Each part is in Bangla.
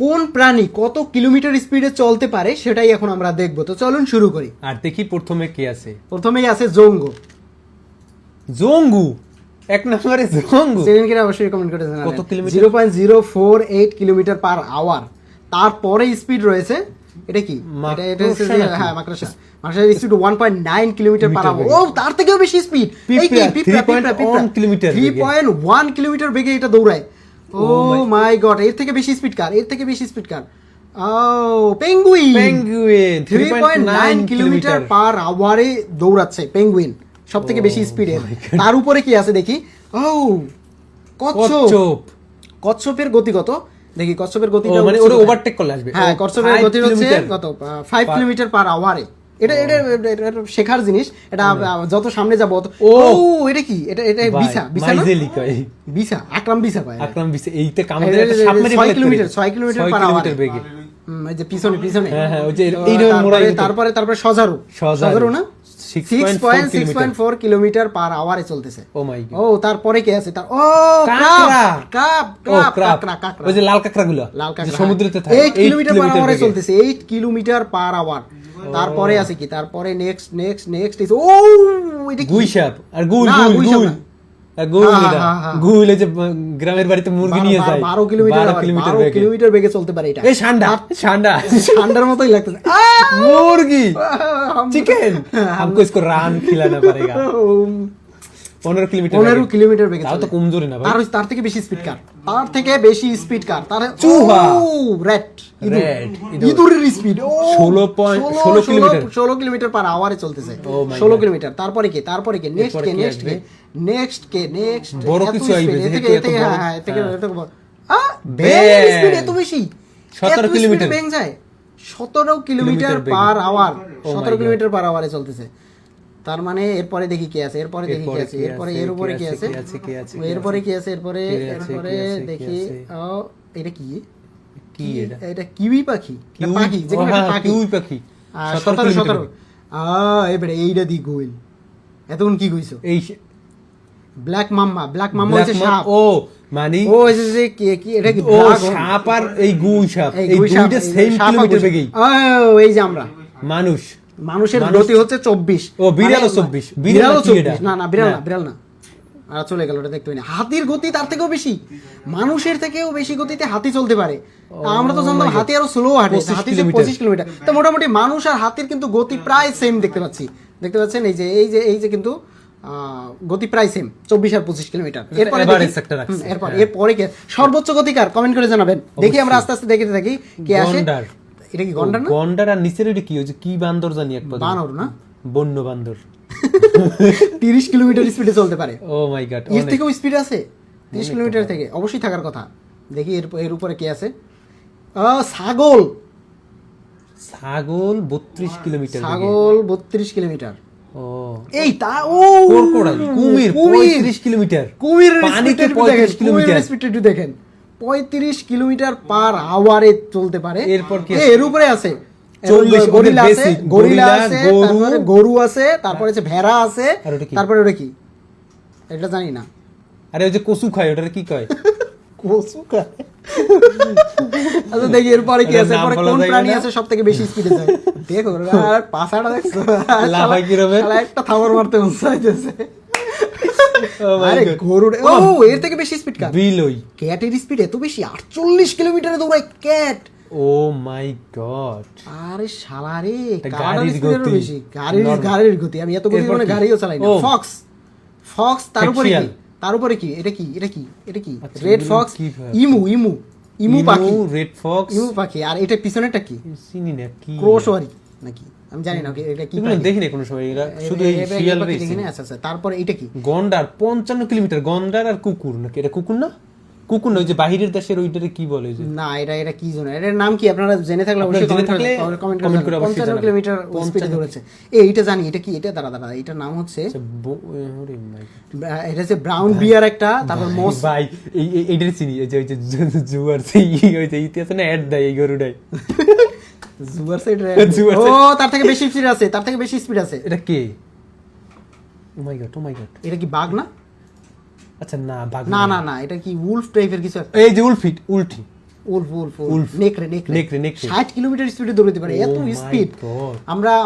কোন প্রাণী কত কিলোমিটার স্পিডে চলতে পারে সেটাই এখন আমরা দেখব। তো চলুন শুরু করি। আর দেখি প্রথমে কে আছে। প্রথমেই আছে জঙ্গু। জঙ্গু এক নম্বরে জঙ্গু। সেকেন্ড অবশ্যই কমেন্ট করে জানাবেন। কত কিলোমিটার? 0.048 kilometre per hour. তারপরে স্পিড রয়েছে এটা কি? এটা হচ্ছে হ্যাঁ মাকড়সা। মাকড়সার স্পিড 1.9 কিলোমিটার পার আওয়ার। ও তার থেকেও বেশি স্পিড। এই কি 3.1 কিলোমিটার 3.1 কিলোমিটার বেগে এটা দৌড়ায়। ও মাই গড, এর থেকে বেশি স্পিড কার? এর থেকে বেশি স্পিড কার? ও পেঙ্গুইন। পেঙ্গুইন 3.9 কিলোমিটার পার আওয়ারে দৌড়াচ্ছে পেঙ্গুইন, সব থেকে বেশি স্পিডে। তার উপরে কি আছে দেখি? ও কচ্ছপ। কচ্ছপের গতি কত দেখি? কচ্ছপের গতি মানে ওরে ওভারটেক করলে আসবে। হ্যাঁ, কচ্ছপের গতি হচ্ছে কত? 5 কিলোমিটার পার আওয়ারে। এটা শেখার জিনিস। এটা যত সামনে যাব ও এটা কি? এটা বিছা না? বিছা, আকরাম বিছা ভাই। আকরাম বিছা এইটা কামড়ে একটা সাপ মেরে 6 কিলোমিটার পার আওয়ার বেগে। এই যে পিছনে হ্যাঁ ওই যে এইরকম মোড়াই। তারপরে সজারু না 6.4 কিলোমিটার পার আওয়ারে চলতেছে। ও মাই গড। ও তারপরে কি আছে? তার কাকড়া। ওই যে লাল কাকড়াগুলো সমুদ্রেতে থাকে। 8 কিলোমিটার পার আওয়ারে চলতেছে। 8 কিলোমিটার পার আওয়ার। তারপরে আছে কি? তারপরে নেক্সট ইজ ও এটা কি? গুইসাপ। আর গুল গুইলে যে গ্রামের বাড়িতে মুরগি নিয়ে যায় 12 কিলোমিটার বেগে চলতে পারে এটা। এই ষান্ডার মতোই লাগতেছে। মুরগি চিকেন हमको इसको रान खिलाना पड़ेगा। 15 কিলোমিটার বেগে। তাও তো কমজোরি না ভাই। তার থেকে বেশি স্পিড কার? তার থেকে বেশি স্পিড কার? তার চুহা। রেড ইঁদুরের স্পিড 16 কিলোমিটার পার আওয়ারে চলতেছে। 16 কিলোমিটার। তারপরে কি? নেক্সট বড় কিছু আইবে থেকে স্পিড এত বেশি 17 কিলোমিটার বেগ যায়। 17 kilometre per hour. 17 kilometre per আওয়ারে চলতেছে। তার মানে এরপরে দেখি কি আছে? এরপরে এর উপরে কি আছে? এরপরে দেখি এটা কি? এটা কিউই পাখি। কিউই পাখি 17 এবারে এইটা দি গোল। এতক্ষণ কি কইছো? এই ব্ল্যাক মাম্মা হচ্ছে সাপ। ও মানে ও যে কি এটা কি? সাপ আর এই গুই সাপ এই দুইটা সেম কিলোমিটার বেগেই। ও এই যে আমরা মানুষের গতি হচ্ছে 24। ও বিড়ালও 24। না বিড়াল না। আর চলে গেল, ওটা দেখতে পাইনি। হাতির গতি তার থেকেও বেশি। মানুষের থেকেও বেশি গতিতে হাতি চলতে পারে। আমরা তো জানতাম হাতি আরো স্লো হাঁটে। হাতি 25 কিলোমিটার। তো মোটামুটি মানুষ আর হাতির কিন্তু গতি প্রায় সেম দেখতে পাচ্ছেন। এই যে কিন্তু গতি প্রায় সেম 24 আর 25 কিলোমিটার। এরপরে কি সর্বোচ্চ গতিকার? কমেন্ট করে জানাবেন। দেখি আমরা আস্তে আস্তে দেখতে থাকি কে আসে। এটা কি গন্ডার না? গন্ডার। আর নিচের এটা কি? ওই যে কি বান্দর জানি একটা বানর না? বন্য বান্দর 30 কিলোমিটার স্পিডে চলতে পারে। ও মাই গড, এর থেকেও স্পিড আছে 30 কিলোমিটার থেকে। অবশ্যই থাকার কথা। দেখি এর উপরে কে আছে? ছাগল 32 কিলোমিটার। 32 কিলোমিটার। ও এই তা ও কুমির 35 কিলোমিটার। কুমির পানিতে 35 কিলোমিটার স্পিড দেখেন। 35 কিলোমিটার পার আওয়ারে চলতে পারে। এরপর কি? এর উপরে আছে 40। গরিলা আছে, তারপরে গরু আছে, তারপরে আছে ভেড়া আছে, তারপরে ওটা কি? এটা জানি না। আরে ওই যে কচু খায়, ওটার কি কয়? কচু খায়। আচ্ছা দেখি এরপরে কি আছে? এরপরে কোন প্রাণী আছে সব থেকে বেশি স্পিডে যায়? দেখো আর পাছাটা দেখছো? লাফাই কি রবে? শালা একটা থাবর মারতে উৎসাহিতেছে। আরে গরু এর থেকে বেশি স্পিড কার? বিলই। ক্যাটের স্পিড এত বেশি 48 কিলোমিটারে দৌড়ায় ক্যাট। ও মাই গড। আরে শালা রে, গাড়ির গতি বেশি। গাড়ির গতি। আমি এত গতি মানে গাড়িও চালাই না। ফক্স তার উপরে কি? এটা কি? Red Fox. ইমু পাখি। রেড ফক্স ইমু পাখি। আর এটা পিছনেরটা কি? চিনি না কি? ক্রোশওয়ারি নাকি? আমি জানি না এটা কি। দেখি না কোনো সময়। এরা শুধু এই শিয়াল দেখি না। আচ্ছা তারপরে এটা কি? গন্ডার 55 কিলোমিটার। গন্ডার আর কুকুর নাকি? এটা কুকুর না? কুকুর না, ওই যে বাহিরের দেশের ওইটারে কি বলে? না এটা কি জানো? এটার নাম কি? আপনারা জেনে থাকলে অবশ্যই কমেন্ট করে 55 কিলোমিটার স্পিডে দৌড়াচ্ছে। এইটা জানি। এটা কি? এটা দাঁড়া এটার নাম হচ্ছে এটা হচ্ছে ব্রাউন বিয়ার একটা। তারপর মোস ভাই এইটার চিনি। এই যে ওই যে জুয়ার ওই যে ইতিহাসে না অ্যাড দেয় এই গরুটাই। জুয়ার সাইড। ও তার থেকে বেশি স্পিড আছে। এটা কে? ও মাই গড। এটা কি বাঘ না? আচ্ছা না, বাঘ না এটা কি উলফ টাইপের কিছু? এই যে উল্টি উলফ উলফ উলফ। নেকড়ে নেকড়ে। 60 কিলোমিটার স্পিডে দৌড়াতে পারে, এত Oh my স্পিড। God.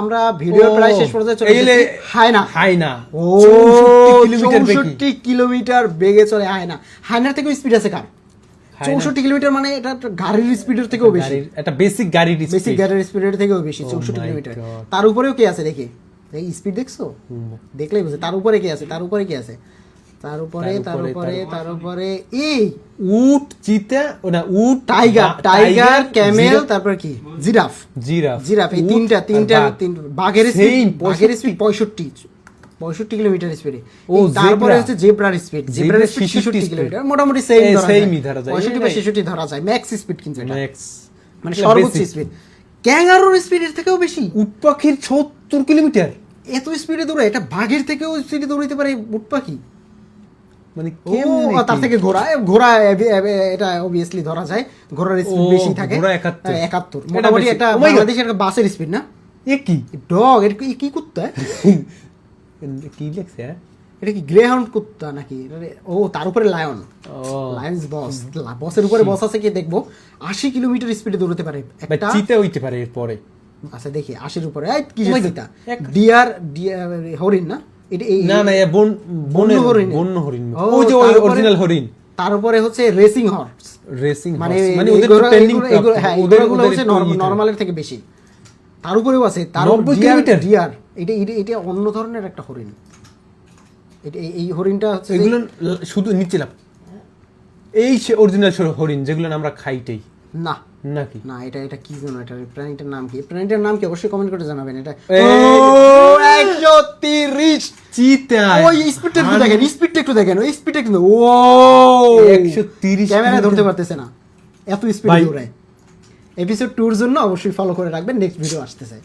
আমরা ভিডিওর প্রায় শেষ পর্যায়ে চলে এইলে এসেছি। হায়না হায়না ও 64 কিলোমিটার বেগে 64 কিলোমিটার বেগে চলে হায়না। হায়নার থেকেও স্পিড আছে কার? হায়না। 64 কিলোমিটার মানে এটা একটা গাড়ির স্পিডের থেকেও বেশি, গাড়ির একটা বেসিক গাড়ির বেসিক স্পিড গাড়ির স্পিডের থেকেও বেশি। Oh 64 my kilometre. God. তার উপরেও কে আছে দেখি, এই স্পিড দেখছো? দেখলেই বুঝে তার উপরে কে আছে, তার উপরে কে আছে, তার উপরে এই উট চিতা না উট টাইগার ক্যামেল, তারপর কি জিরাফ। জিরাফ এই উট তিনটা আর বাঘ। বাঘের Same, স্পিড 65 কিলোমিটার স্পিডে। ও, তারপরে zebra। হচ্ছে জেব্রার স্পিড Zebra 66 66 কিলোমিটার, মোটামুটি সেম এই, ধরা same-ই ধরা যায়, যায়। 65 বা 66 ধরা যায় ম্যাক্স স্পিড, কিন্তু এটা ম্যাক্স মানে সর্বোচ্চ স্পিড। ক্যাঙ্গারুর স্পিডের থেকেও বেশি, উট পাখির 70 কিলোমিটার, এত স্পিডে দৌড়ায়। এটা বাঘের থেকেও স্পিডে দৌড়াইতে পারে উট পাখি। মানে ও, কেমনে তার কি? থেকে ঘোড়া এটা অবভিয়াসলি ধরা যায়, ঘোড়ার স্পিড ও, বেশি থাকে। ঘোড়া 71 71 এটা মোটামুটি বেশি। একটা Oh my God. বাংলাদেশের একটা বাসের স্পিড না। এ কি ডগ, এটা কি কুত্তা? কি লেখছে হ্যাঁ? এটা কি গ্রেহাউন্ড কুত্তা নাকি? ও, তার উপরে লায়ন, ও লায়ন্স বসের উপরে বস আছে, কি দেখবো 80 কিলোমিটার স্পিডে দৌড়াতে পারে বা একটা। চিতা হইতে পারে এরপরে। আচ্ছা দেখি 80-র উপরে, এই কি Oh my God. চিতা, ডিয়ার হরিণ না এটা? এই না না এ বনের হরিণ। বন্য হরিণ, ও, ওই যে তারপরে- অরিজিনাল হরিণ। তার উপরে হচ্ছে রেসিং হর্স, রেসিং মানে মানে এই ওদের ঘোড়া- ট্রেন্ডিং এগুলো- হ্যাঁ, ওদের এগুলো হচ্ছে একটু ই থাকে। নরমালের থেকে বেশি। তার উপরেও আছে 90 কিলোমিটার? ডিয়ার। এটা অন্য ধরনের একটা হরিণ। এই হরিণটা হচ্ছে এগুলো শুধু নিচে লাভ, এই সে অরিজিনাল হরিণ যেগুলো আমরা খাইতেই না নাকি? না, এটা কি জানো, এটা প্রাণীটার নাম কি? প্রাণীটার নাম কি অবশ্যই কমেন্ট করে জানাবেন। এটা এই, 130 চিতা। ওই স্পিডটা একটু দেখেন, স্পিডটা একটু দেখেন, ওই স্পিডটা কিন্তু ও 130 ক্যামেরায় ধরতে পারতেছে না, এত স্পিড ভাই। দৌড়ায়। এপিসোড 2 এর জন্য অবশ্যই ফলো করে রাখবেন, নেক্সট ভিডিও আসতেছে।